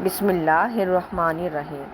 بسم اللہ الرحمن الرحیم۔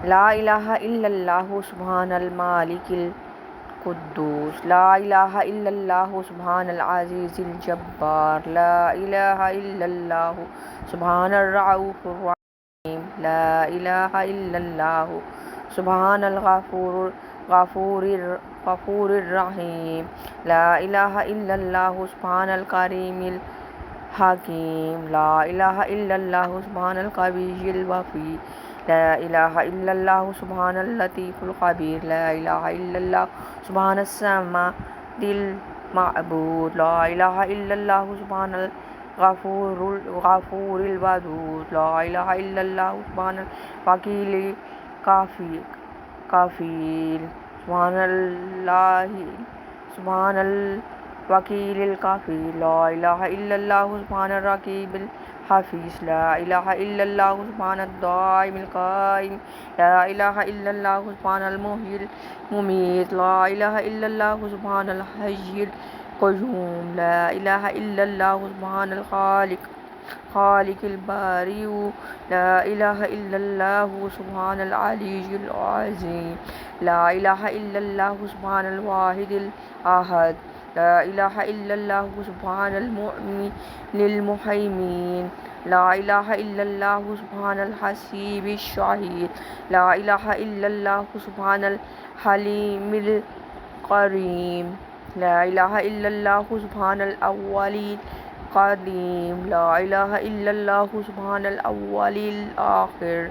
لا الہ الا اللہ سبحان المالک القدوس، لا الہ الا اللہ سبحان العزیز الجبار، لا الہ الا اللہ سبحان الرؤوف الرحیم، لا الہ الا اللہ سبحان الغفور الرحیم، لا الہ الا اللہ سبحان الکریم الحکیم، لا الہ الا اللہ سبحان القوی الوفی، لا الہ الا اللہ سبحان اللطیف الخبیر، لا الہ الا اللہ سبحان الصمد المعبود، لا الہ الا اللہ سبحان الغفور الودود، لا الہ الا اللہ سبحان الوکیل کفیل، سبحان الوکیل الکفیل، لا الہ الا اللہ سبحان الرقیب الحفیظ، لا الہ الا اللہ سبحان الدائم القائم، لا الہ الا اللہ سبحان المحیی الممیت، لا الہ الا اللہ سبحان الحی القیوم، لا الہ الا اللہ سبحان خالق الباری، لا الہ الا اللہ سبحان العلی العظیم، لا الہ الا اللہ سبحان الواحد الاحد، لا الہ الا اللہ سبحان المؤمن المہیمن، لا الہ الا اللہ سبحان الحسیب الشہید، لا الہ الا اللہ سبحان الحلیم الکریم، لا الہ الا اللہ سبحان الاول القدیم، لا الہ الا اللہ سبحان الاول الآخر،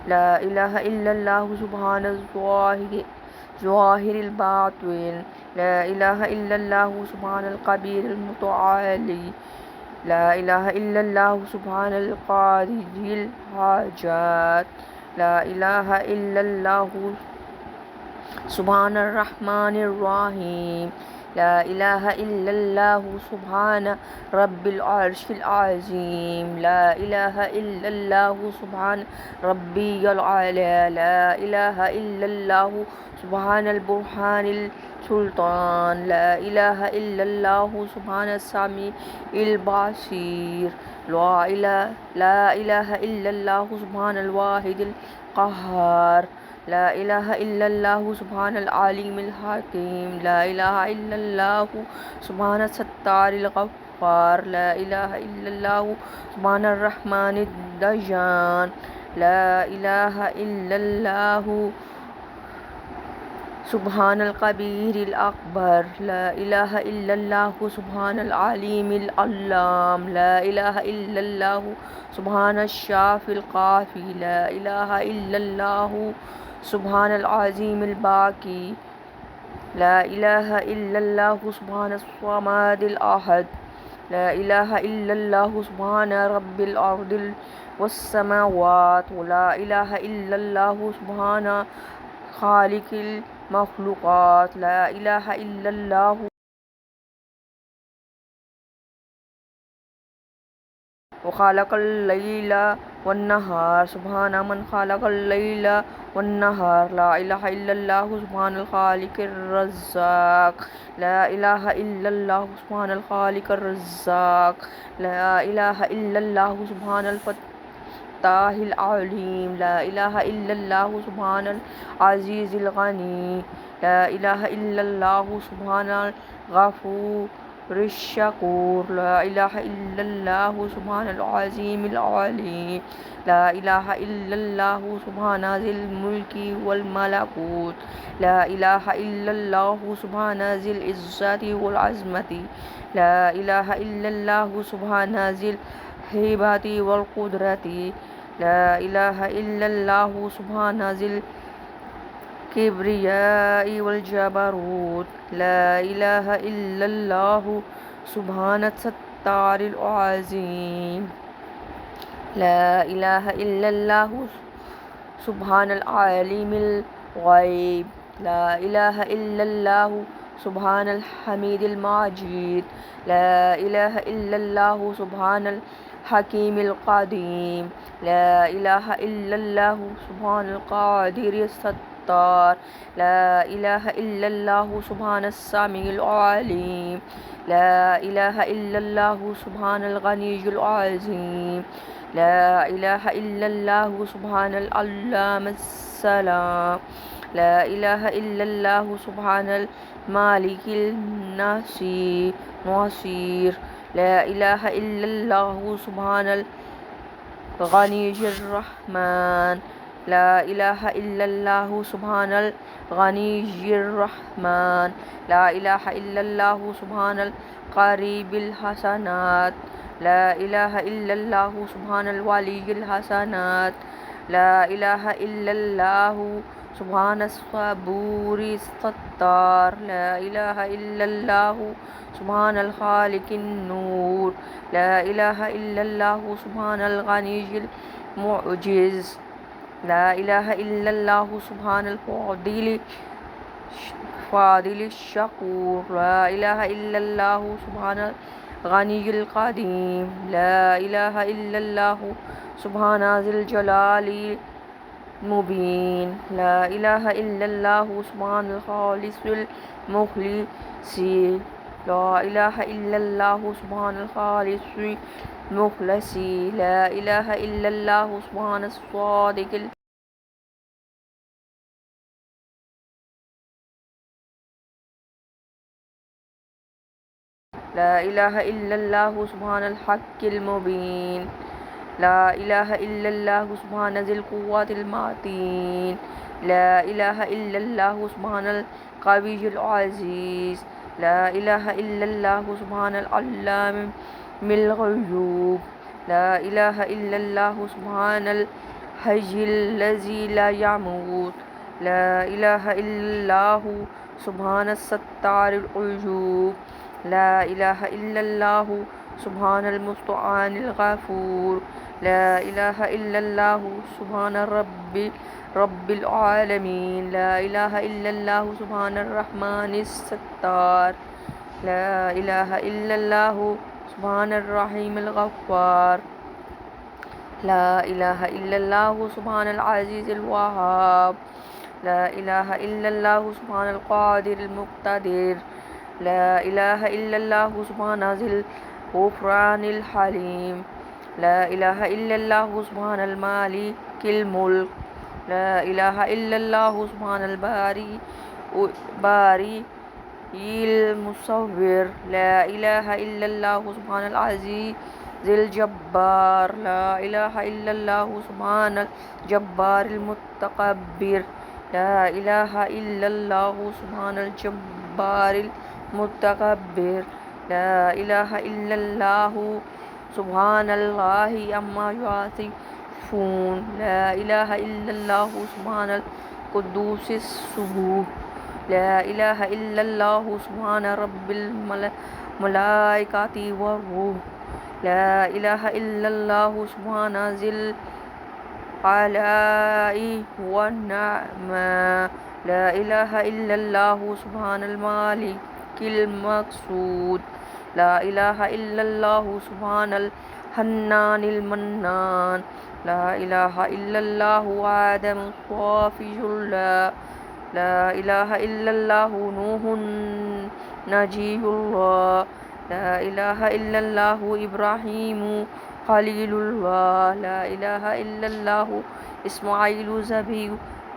لا الہ الا اللہ سبحان الظاہر الباطن، لا الہ الا اللہ سبحان الکبیر المتعالی، لا الہ الا اللہ سبحان القاضی الحاجات، لا الہ الا اللہ سبحان الرحمن الرحیم، لا الہ الا اللہ سبحان رب العرش العظیم، لا الہ الا اللہ سبحان ربی العلی، لا الہ الا اللہ سبحان البرہان السلطان، لا الہ الا اللہ سبحان السمیع البصیر، لا الہ الا اللہ سبحان الواحد القہار، لا الہ الا اللہ سبحان العلیم الحکیم، لا الہ الا اللہ سبحان الستار الغفار، لا الہ الا اللہ سبحان الرحمن الدیان، لا الہ الا اللہ سبحان الکبیر الاکبر، لا الہ الا اللہ سبحان العلیم العلام، لا الہ الا اللہ سبحان الشافی الکافی، لا الہ الا اللہ سبحان العظیم الباقی، لا الہ الا اللہ سبحان الصمد الاحد، لا الہ الا اللہ سبحان رب الارض والسماوات، لا الہ الا اللہ سبحان خالق المخلوقات، لا الہ الا اللہ وخلق اللیل والنہار، سبحان من خلق اللیل والنہار، لا الہ الا اللہ سبحان الخالق الرزاق، لا الہ الا اللہ سبحان الخالق الرزاق، لا الہ الا اللہ سبحان الفتاح العلیم، لا الہ الا اللہ سبحان العزیز الغنی، لا الہ الا اللہ سبحان الغفور الشکور، لا الہ الا اللہ سبحان العظیم العلیم، لا الہ الا اللہ سبحان ذی الملک والملکوت، لا الہ الا اللہ سبحان ذی العزت والعظمت، لا الہ الا اللہ سبحان ذی الہیبۃ والقدرت، لا الہ الا اللہ سبحان ذی الکبریاء والجبروت، لا الہ الا اللہ سبحان الستار العظیم، لا الہ الا اللہ سبحان العالم الغیب، لا الہ الا اللہ سبحان الحمید المجید، لا الہ الا اللہ سبحان الحکیم القدیم، لا الہ الا اللہ سبحان القادر الستار لا إله إلا الله سبحان السميع العليم لا إله إلا الله سبحان الغني العظيم لا إله إلا الله سبحان العلام السلام لا إله إلا الله سبحان المالك النصير لا إله إلا الله سبحان الغني الرحمن لا إله إلا الله سبحان الغني الرحمن لا إله إلا الله سبحان القريب الحسنات لا إله إلا الله سبحان الولي الحسنات لا إله إلا الله سبحان الصبور الستار لا إله إلا الله سبحان الخالق النور لا إله إلا الله سبحان الغني المعجز لا إله إلا الله سبحان الفاضل الشكور لا إله إلا الله سبحان الغني القديم لا إله إلا الله سبحان ذي الجلال المبين لا إله إلا الله سبحان الخالص المخلص لا إله إلا الله سبحان الخالص المخلص لا إله إلا الله سبحان الصادق لا إله إلا الله سبحان الحق المبين لا إله إلا الله سبحان ذي القوة المتين لا إله إلا الله سبحان القوي العزيز لا إله إلا الله سبحان العلام الغيوب لا إله إلا الله سبحان الحي الذي لا يموت لا إله إلا الله سبحان الستار العيوب لا إله إلا الله سبحان المستعان الغفور لا إله إلا الله سبحان رب العالمين لا إله إلا الله سبحان الرحمن الستار لا إله إلا الله سبحان الرحيم الغفار لا إله إلا الله سبحان العزيز الوهاب لا إله إلا الله سبحان القادر المقتدر لا إله إلا الله سبحان ذي الغفران الحليم لا إله إلا الله سبحان المالك الملك لا إله إلا الله سبحان الباري المصور لا إله إلا الله سبحان العزيز الجبار لا إله إلا الله سبحان الجبار المتكبر لا إله إلا الله سبحان الجبار المتكبر لا إله إلا الله سبحان الله عما يصفون لا إله إلا الله سبحان القدوس السبوح لا إله إلا الله سبحان رب الملائكة والروح لا إله إلا الله سبحان ذي العلاء والنعمة لا إله إلا الله سبحان المالك المقصود لا إله إلا الله سبحان الحنان المنان لا إله إلا الله آدم الصافي الله لا إله إلا الله نوح نجي الله لا إله إلا الله إبراهيم خليل الله لا إله إلا الله إسماعيل ذبيح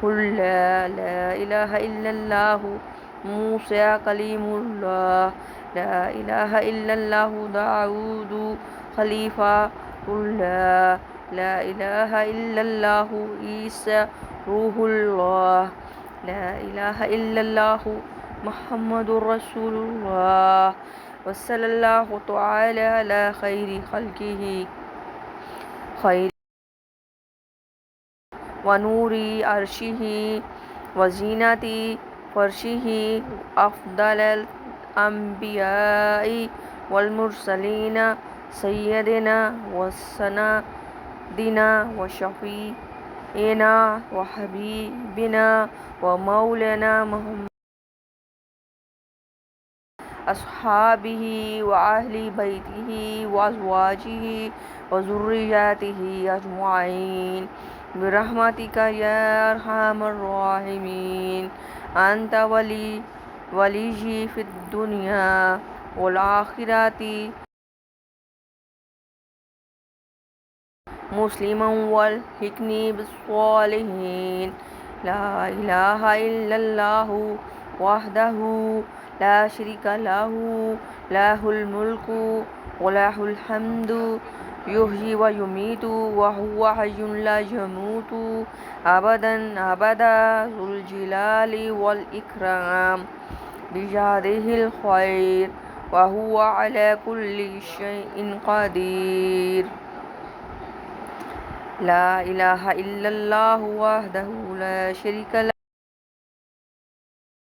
الله لا إله إلا الله موسى كليم الله لا إله إلا الله داود خليفة الله لا إله إلا الله عيسى روح الله لا إله إلا الله محمد رسول الله وصلى الله تعالى على خير خلقه خير ونور عرشه وزينة فرشه أفضل الأنبياء والمرسلين سيدنا وسندنا وشفيعنا وحبيبنا ومولانا محمد أصحابه وأهل بيته وأزواجه وذرياته أجمعين برحمتك يا أرحم الراحمين. أنت ولي في الدنيا والآخرة مسلما والحقني بالصالحين. لا إله إلا الله وحده لا شريك له له الملك وله الحمد يحيي ويميت وهو حي لا يموت أبدا أبدا ذو الجلال والإكرام بيده الخير وهو على كل شيء قدير. لا إله إلا الله وحده لا شريك له